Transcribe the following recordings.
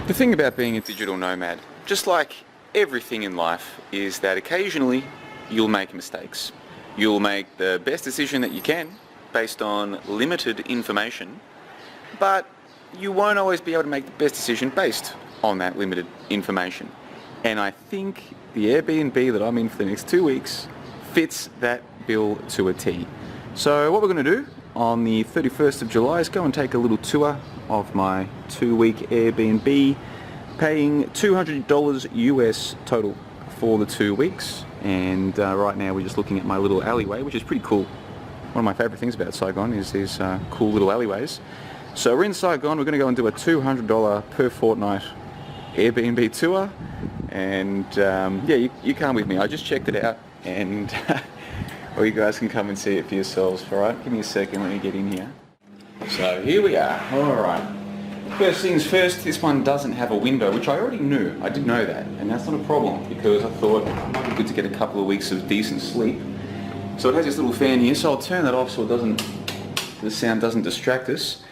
The thing about being a digital nomad, just like everything in life, is that occasionally you'll make mistakes. You'll make the best decision that you can based on limited information, but you won't always be able to make the best decision based on that limited information. And I think the Airbnb that I'm in for the next 2 weeks fits that bill to a T. So what we're going to do on the 31st of July is go and take a little tour of my 2-week Airbnb, paying $200 US total for the 2 weeks. And right now we're just looking at my little alleyway, which is pretty cool. One of my favourite things about Saigon is these cool little alleyways. So we're in Saigon. We're going to go and do a $200 per fortnight Airbnb tour. And yeah, you come with me. I just checked it out, and or you guys can come and see it for yourselves. Alright, give me a second, let me get in here. So here we are. Alright. First things first, this one doesn't have a window, which I already knew. I did know that, and that's not a problem because I thought it might be good to get a couple of weeks of decent sleep. So it has this little fan here, so I'll turn that off so the sound doesn't distract us.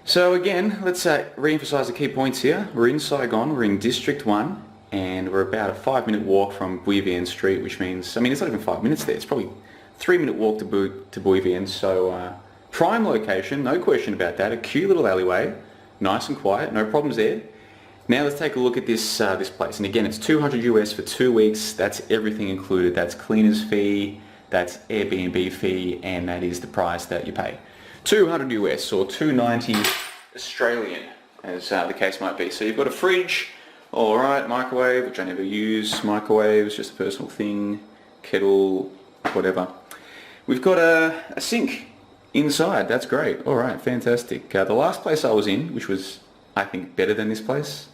So again, let's re-emphasize the key points here. We're in Saigon, we're in District 1, and we're about a 5-minute walk from Bui Vien Street, which means, I mean, it's not even 5 minutes there, it's probably 3-minute walk to Bui Vien, so prime location, no question about that, a cute little alleyway, nice and quiet, no problems there. Now let's take a look at this place, and again, it's $200 US for 2 weeks, that's everything included, that's cleaner's fee, that's Airbnb fee, and that is the price that you pay. $200 US or $290 Australian, as the case might be. So you've got a fridge, alright, microwave, which I never use, microwave is just a personal thing, kettle, whatever. We've got a sink inside, that's great, alright, fantastic. The last place I was in, which was, I think, better than this place,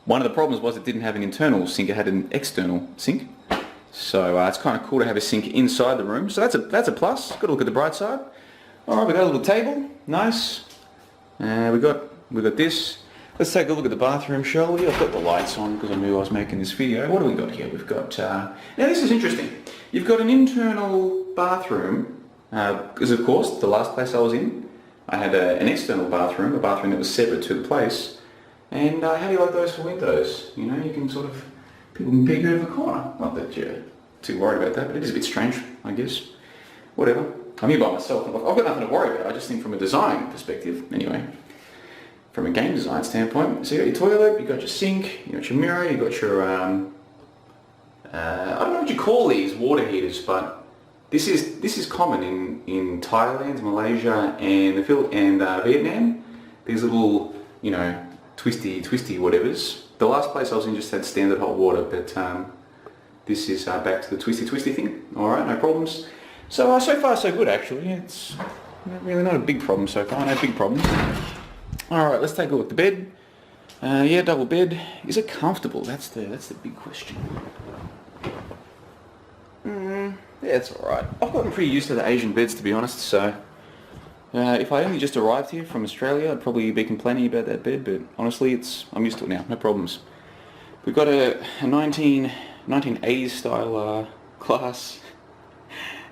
one of the problems was it didn't have an internal sink, it had an external sink. So it's kind of cool to have a sink inside the room, so that's a plus, got to look at the bright side. Alright, we've got a little table, nice. We got this. Let's take a look at the bathroom, shall we? I've got the lights on because I knew I was making this video. What do we got here? We've got, now this is interesting. You've got an internal bathroom, because of course, the last place I was in, I had an external bathroom, a bathroom that was separate to the place. And how do you like those for windows? You know, you can sort of, people can peek over the corner. Not that you're too worried about that, but it is a bit strange, I guess. Whatever. I'm here by myself. I've got nothing to worry about. I just think from a design perspective, anyway. From a game design standpoint. So you got your toilet, you got your sink, you got your mirror, you got your, I don't know what you call these water heaters, but this is common in Thailand, Malaysia, and Vietnam. These little, you know, twisty whatevers. The last place I was in just had standard hot water, but this is back to the twisty thing. All right, no problems. So far so good actually. It's really not a big problem so far. No big problems. All right, let's take a look at the bed. Yeah, double bed. Is it comfortable? That's the big question. Yeah, it's all right. I've gotten pretty used to the Asian beds, to be honest. So if I only just arrived here from Australia, I'd probably be complaining about that bed. But honestly, I'm used to it now. No problems. We've got a 1980s style glass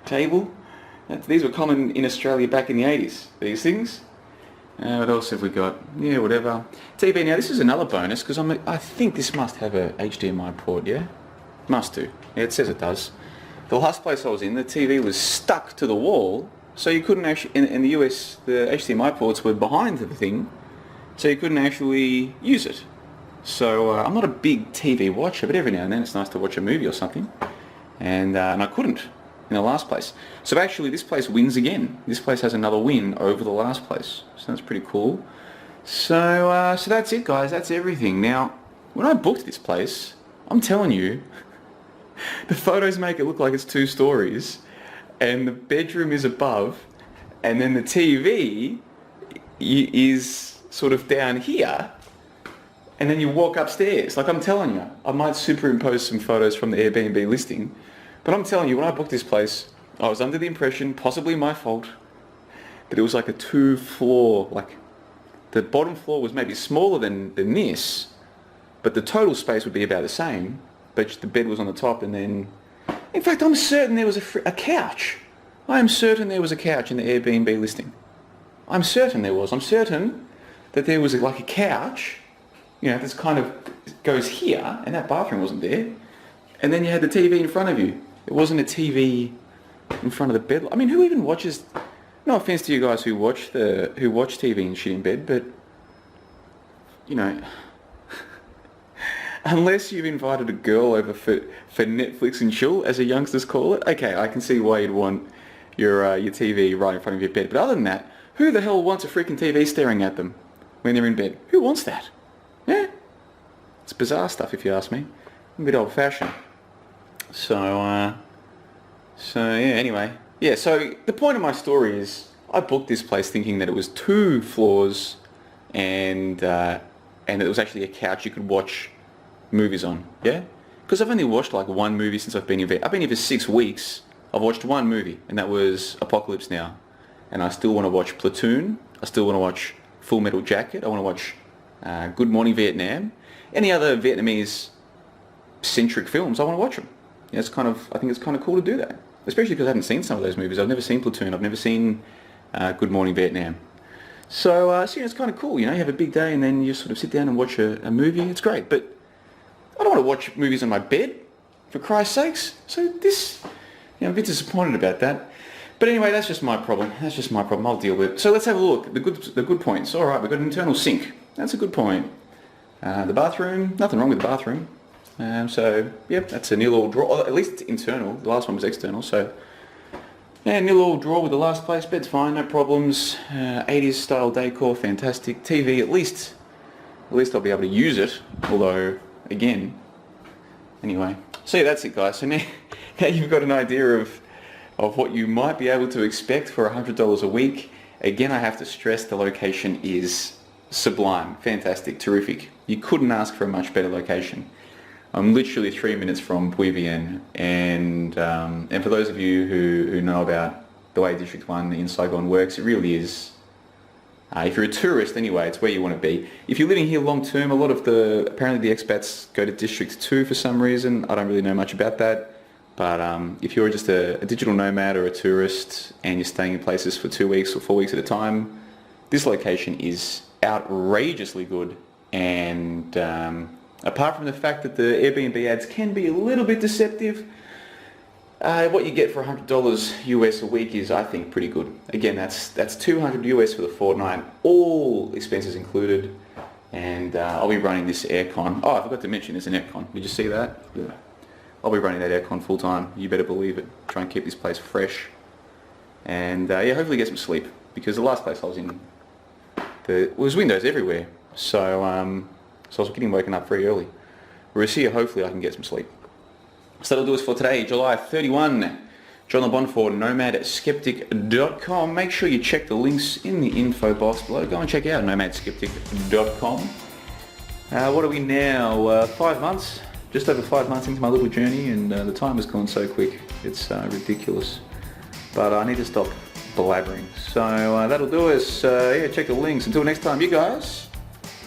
table. These were common in Australia back in the 80s, these things. What else have we got? Yeah, whatever. TV, now this is another bonus because I think this must have a HDMI port, yeah? Must do. Yeah, it says it does. The last place I was in, the TV was stuck to the wall, so you couldn't actually, in the US, the HDMI ports were behind the thing, so you couldn't actually use it. So I'm not a big TV watcher, but every now and then it's nice to watch a movie or something. And I couldn't in the last place. So actually this place wins again. This place has another win over the last place. So that's pretty cool. So that's it, guys. That's everything. Now, when I booked this place, I'm telling you, the photos make it look like it's 2 stories and the bedroom is above and then the TV is sort of down here and then you walk upstairs. Like I'm telling you, I might superimpose some photos from the Airbnb listing. But I'm telling you, when I booked this place, I was under the impression, possibly my fault, that it was like a 2-floor, like the bottom floor was maybe smaller than this, but the total space would be about the same, but the bed was on the top and then, in fact, I'm certain there was a couch. I am certain there was a couch in the Airbnb listing. I'm certain there was. I'm certain that there was like a couch you know, this kind of goes here, and that bathroom wasn't there. And then you had the TV in front of you. It wasn't a TV in front of the bed. I mean, who even watches? No offense to you guys who watch TV and shit in bed, but you know, unless you've invited a girl over for Netflix and chill, as the youngsters call it, okay, I can see why you'd want your TV right in front of your bed. But other than that, who the hell wants a freaking TV staring at them when they're in bed? Who wants that? Yeah, it's bizarre stuff if you ask me. I'm a bit old-fashioned. So yeah. Anyway, yeah. So the point of my story is, I booked this place thinking that it was 2 floors, and it was actually a couch you could watch movies on. Yeah, because I've only watched like 1 movie since I've been here. I've been here for 6 weeks. I've watched 1 movie, and that was Apocalypse Now. And I still want to watch Platoon. I still want to watch Full Metal Jacket. I want to watch Good Morning Vietnam. Any other Vietnamese-centric films, I want to watch them. Yeah, I think it's kind of cool to do that. Especially because I haven't seen some of those movies. I've never seen Platoon. I've never seen Good Morning Vietnam. So it's kind of cool. You know, you have a big day and then you sort of sit down and watch a movie. It's great. But I don't want to watch movies on my bed, for Christ's sakes. So this, I'm a bit disappointed about that. But anyway, that's just my problem. I'll deal with it. So let's have a look. The good points. All right, we've got an internal sink. That's a good point. The bathroom, nothing wrong with the bathroom. So, yep, that's a nil all draw. Or at least it's internal. The last one was external. So, yeah, nil all draw with the last place. Bed's fine, no problems. 80s style decor, fantastic. TV, at least I'll be able to use it. Although, again, anyway. So yeah, that's it, guys. So now you've got an idea of what you might be able to expect for $100 a week. Again, I have to stress the location is sublime, fantastic, terrific. You couldn't ask for a much better location. I'm literally 3 minutes from Puy Vien, and for those of you who know about the way District 1 in Saigon works, it really is, if you're a tourist anyway, it's where you want to be. If you're living here long term, apparently the expats go to District 2 for some reason. I don't really know much about that. But if you're just a digital nomad or a tourist and you're staying in places for 2 weeks or 4 weeks at a time, this location is outrageously good. And apart from the fact that the Airbnb ads can be a little bit deceptive, what you get for $100 US a week is, I think, pretty good. Again, that's $200 US for the fortnight, all expenses included. And I'll be running this aircon. Oh, I forgot to mention there's an aircon. Did you see that? Yeah. I'll be running that aircon full time. You better believe it. Try and keep this place fresh. And yeah, hopefully get some sleep. Because the last place I was in, there was windows everywhere. So I was getting woken up very early. Whereas here, hopefully I can get some sleep. So that'll do us for today, July 31. John LeBon for nomadskeptic.com. Make sure you check the links in the info box below. Go and check out nomadskeptic.com. What are we now? 5 months? Just over 5 months into my little journey, and the time has gone so quick. It's ridiculous. But I need to stop blabbering. So that'll do us. Yeah, check the links. Until next time, you guys,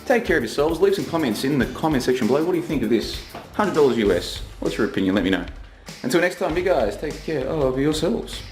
take care of yourselves. Leave some comments in the comment section below. What do you think of this? $100 US. What's your opinion? Let me know. Until next time, you guys, take care of yourselves.